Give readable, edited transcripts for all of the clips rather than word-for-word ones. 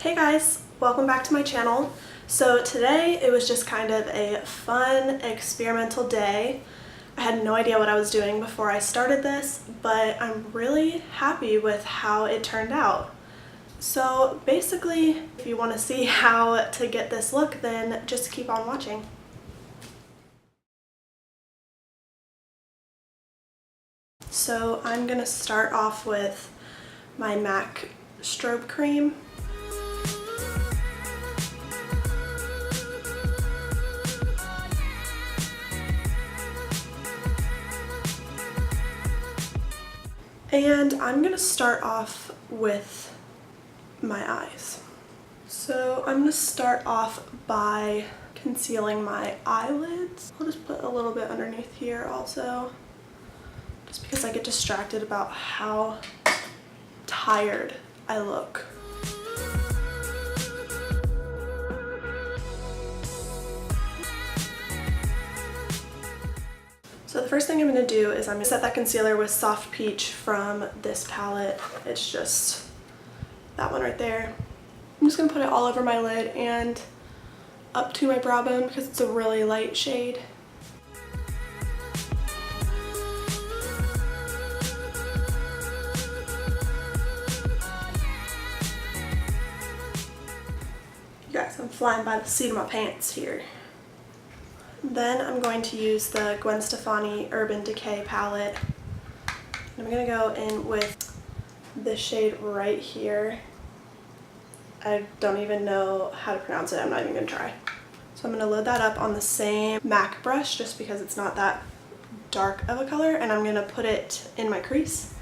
Hey guys, welcome back to my channel. So today it was just kind of a fun experimental day. I had no idea what I was doing before I started this, but I'm really happy with how it turned out. So basically, if you want to see how to get this look, then just keep on watching. So I'm going to start off with my MAC strobe cream. And I'm going to start off with my eyes. So I'm going to start off by concealing my eyelids. I'll just put a little bit underneath here also, just because I get distracted about how tired I look. So the first thing I'm going to do is I'm going to set that concealer with Soft Peach from this palette. It's just that one right there. I'm just going to put it all over my lid and up to my brow bone because it's a really light shade. You guys, I'm flying by the seat of my pants here. Then I'm going to use the Gwen Stefani Urban Decay palette. I'm going to go in with this shade right here. I don't even know how to pronounce it. I'm not even going to try. So I'm going to load that up on the same MAC brush just because it's not that dark of a color, and I'm going to put it in my crease.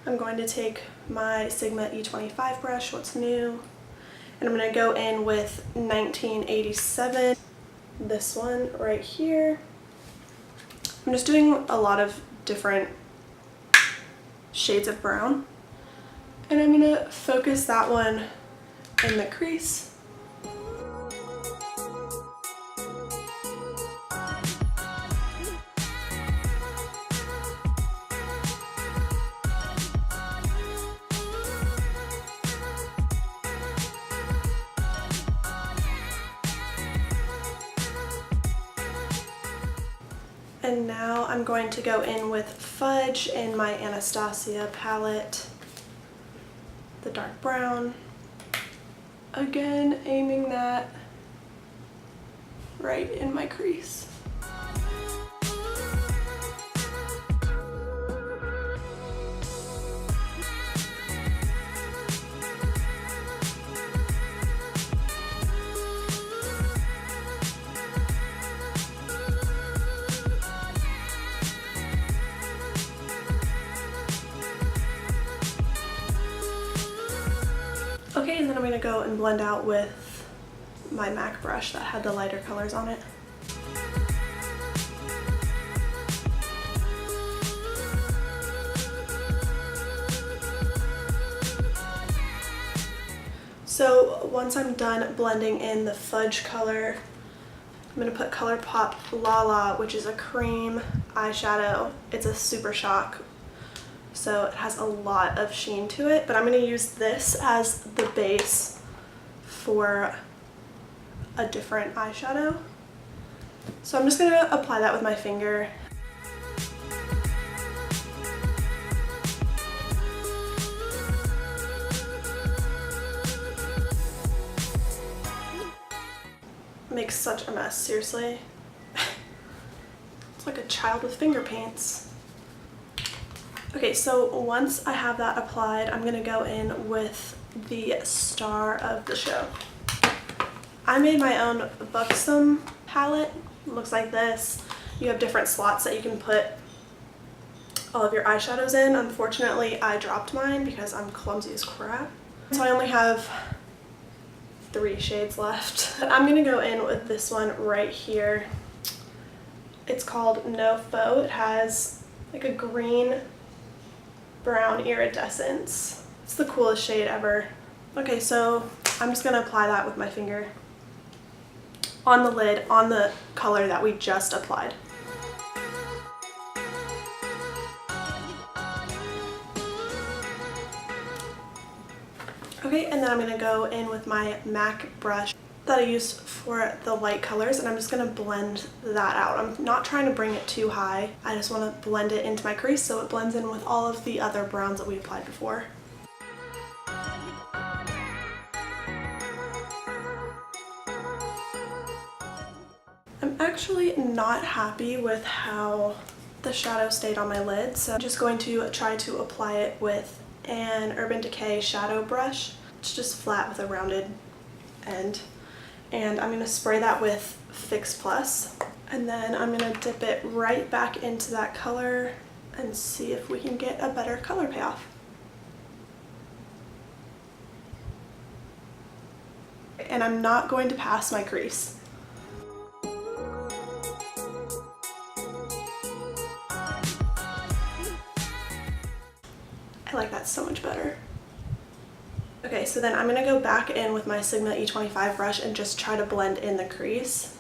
I'm going to take my Sigma E25 brush, what's new, and I'm going to go in with 1987, this one right here. I'm just doing a lot of different shades of brown, and I'm going to focus that one in the crease. And now I'm going to go in with Fudge in my Anastasia palette, the dark brown. Again, aiming that right in my crease. Okay, and then I'm going to go and blend out with my MAC brush that had the lighter colors on it. So once I'm done blending in the Fudge color, I'm going to put ColourPop Lala, which is a cream eyeshadow. It's a Super Shock, so it has a lot of sheen to it, but I'm going to use this as the base for a different eyeshadow. So I'm just going to apply that with my finger. Makes such a mess, seriously. It's like a child with finger paints. Okay, so once I have that applied, I'm going to go in with the star of the show. I made my own Buxom palette. It looks like this. You have different slots that you can put all of your eyeshadows in. Unfortunately, I dropped mine because I'm clumsy as crap. So I only have 3 shades left. I'm going to go in with this one right here. It's called No Faux. It has like a green brown iridescence. It's the coolest shade ever. Okay, so I'm just gonna apply that with my finger on the lid on the color that we just applied. Okay, and then I'm gonna go in with my MAC brush that I use for the light colors, and I'm just gonna blend that out. I'm not trying to bring it too high. I just wanna blend it into my crease so it blends in with all of the other browns that we applied before. I'm actually not happy with how the shadow stayed on my lid, so I'm just going to try to apply it with an Urban Decay shadow brush. It's just flat with a rounded end. And I'm going to spray that with Fix Plus. And then I'm going to dip it right back into that color and see if we can get a better color payoff. And I'm not going to pass my crease. I like that so much better. Okay, so then I'm gonna go back in with my Sigma E25 brush and just try to blend in the crease.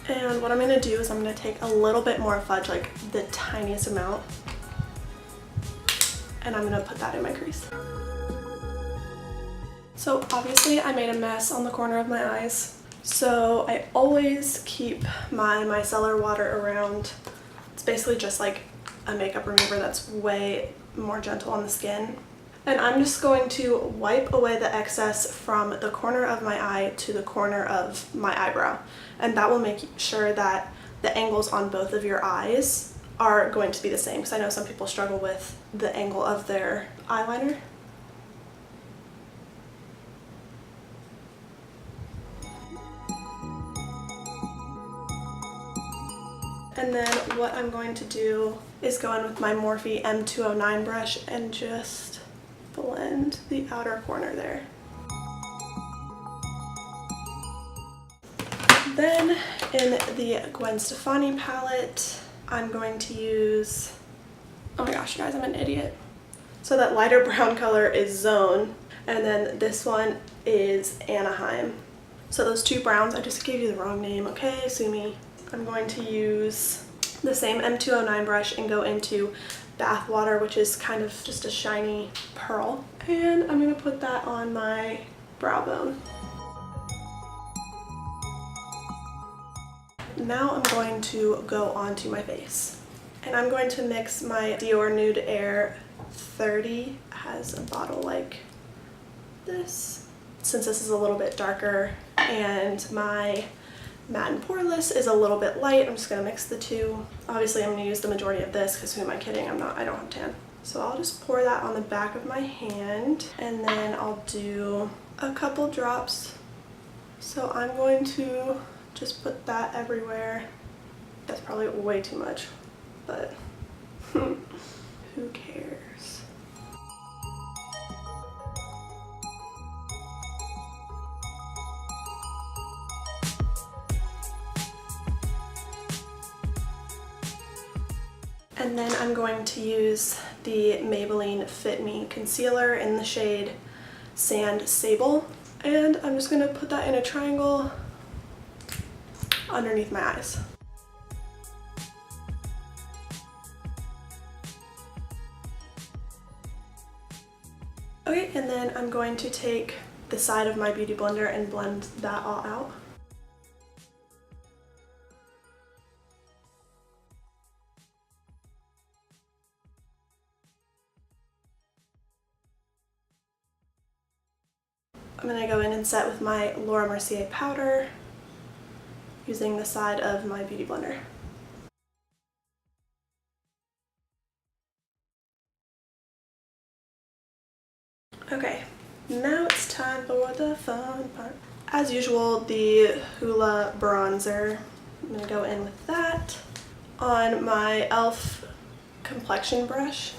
And what I'm gonna do is I'm gonna take a little bit more fudge, like the tiniest amount, and I'm gonna put that in my crease. So obviously I made a mess on the corner of my eyes. So I always keep my micellar water around. It's basically just like a makeup remover that's way more gentle on the skin. And I'm just going to wipe away the excess from the corner of my eye to the corner of my eyebrow. And that will make sure that the angles on both of your eyes are going to be the same, because I know some people struggle with the angle of their eyeliner. And then what I'm going to do is go in with my Morphe M209 brush and just blend the outer corner there. Then in the Gwen Stefani palette, I'm going to use, oh my gosh, you guys, I'm an idiot. So that lighter brown color is Zone, and then this one is Anaheim. So those two browns, I just gave you the wrong name, okay, sue me. I'm going to use the same M209 brush and go into Bathwater, which is kind of just a shiny pearl. And I'm going to put that on my brow bone. Now I'm going to go onto my face. And I'm going to mix my Dior Nude Air 30. It has a bottle like this. Since this is a little bit darker and my matte and poreless is a little bit light, I'm just going to mix the two. Obviously I'm going to use the majority of this because who am I kidding, I don't have tan. So I'll just pour that on the back of my hand, and then I'll do a couple drops. So I'm going to just put that everywhere. That's probably way too much, but who cares? And then I'm going to use the Maybelline Fit Me concealer in the shade Sand Sable, and I'm just going to put that in a triangle underneath my eyes. Okay, and then I'm going to take the side of my Beauty Blender and blend that all out. I'm going to go in and set with my Laura Mercier powder using the side of my Beauty Blender. Okay, now it's time for the fun part. As usual, the Hoola bronzer. I'm going to go in with that on my e.l.f. complexion brush.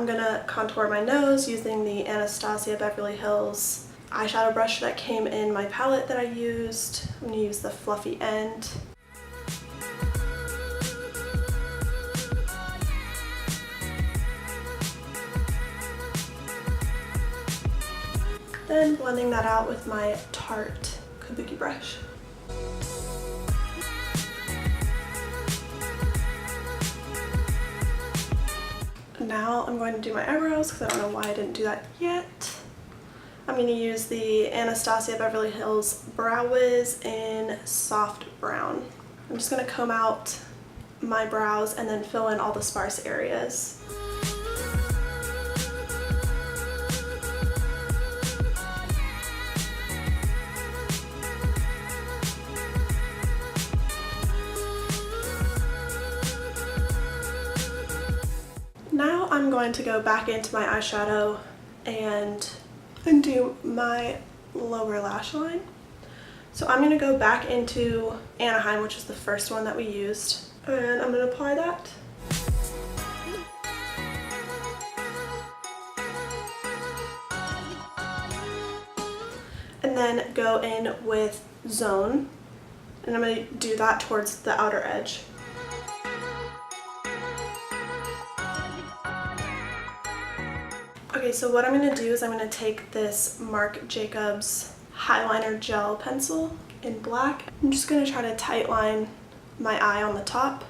I'm gonna contour my nose using the Anastasia Beverly Hills eyeshadow brush that came in my palette that I used. I'm gonna use the fluffy end. Then blending that out with my Tarte kabuki brush. Now I'm going to do my eyebrows because I don't know why I didn't do that yet. I'm going to use the Anastasia Beverly Hills Brow Wiz in soft brown. I'm just going to comb out my brows and then fill in all the sparse areas. Now I'm going to go back into my eyeshadow and do my lower lash line. So I'm going to go back into Anaheim, which is the first one that we used, and I'm going to apply that. And then go in with Zone, and I'm going to do that towards the outer edge. Okay, so what I'm going to do is I'm going to take this Marc Jacobs Highliner Gel Pencil in black. I'm just going to try to tight line my eye on the top.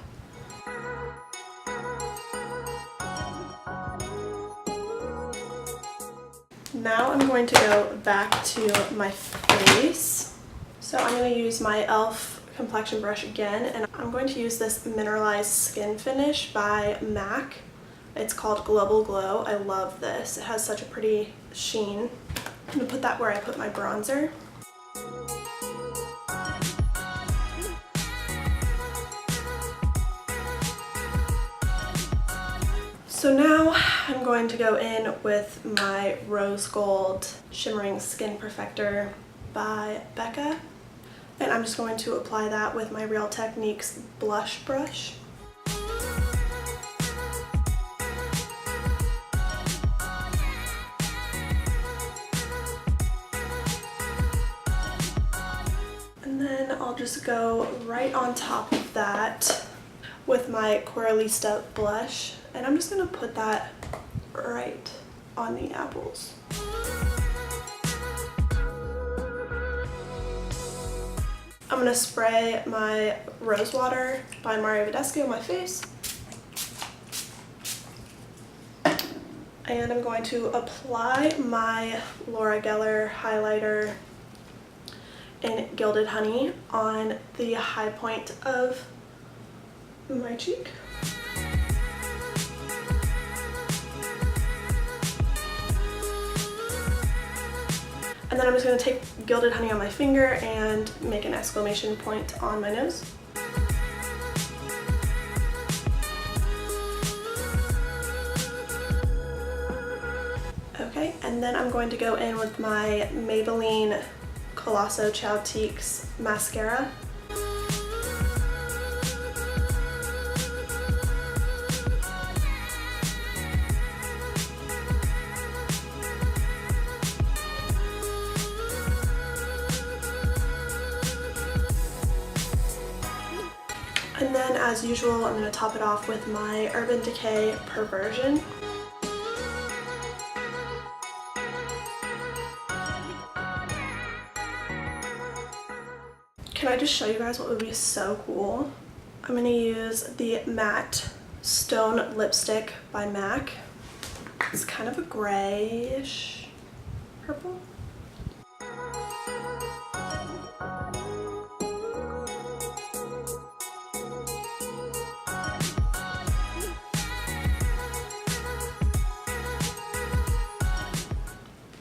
Now I'm going to go back to my face. So I'm going to use my e.l.f. complexion brush again, and I'm going to use this Mineralized Skin Finish by MAC. It's called Global Glow. I love this. It has such a pretty sheen. I'm going to put that where I put my bronzer. So now I'm going to go in with my Rose Gold Shimmering Skin Perfector by Becca. And I'm just going to apply that with my Real Techniques blush brush. And then I'll just go right on top of that with my Coralista blush, and I'm just going to put that right on the apples. I'm going to spray my Rose Water by Mario Badescu on my face. And I'm going to apply my Laura Geller highlighter in Gilded Honey on the high point of my cheek. And then I'm just going to take Gilded Honey on my finger and make an exclamation point on my nose. Okay, and then I'm going to go in with my Maybelline Colosso Chowtiques mascara. And then, as usual, I'm going to top it off with my Urban Decay Perversion. Can I just show you guys what would be so cool? I'm going to use the Matte Stone Lipstick by MAC. It's kind of a grayish purple.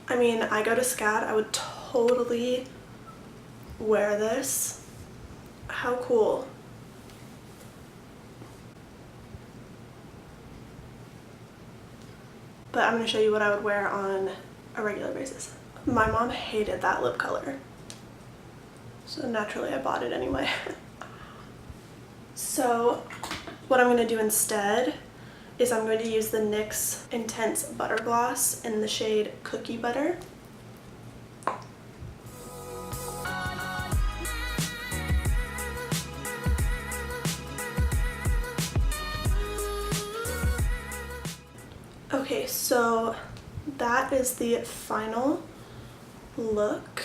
I mean, I go to SCAD, I would totally wear this. How cool. But I'm going to show you what I would wear on a regular basis. My mom hated that lip color, so naturally I bought it anyway. So what I'm going to do instead is I'm going to use the NYX Intense Butter Gloss in the shade Cookie Butter. Okay, so that is the final look.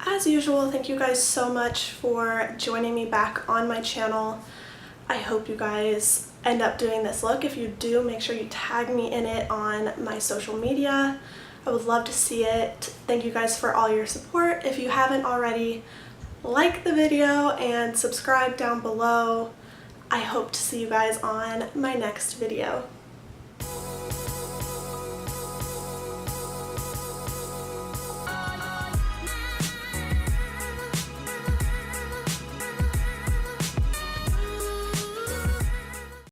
As usual, thank you guys so much for joining me back on my channel. I hope you guys end up doing this look. If you do, make sure you tag me in it on my social media. I would love to see it. Thank you guys for all your support. If you haven't already, like the video and subscribe down below. I hope to see you guys on my next video.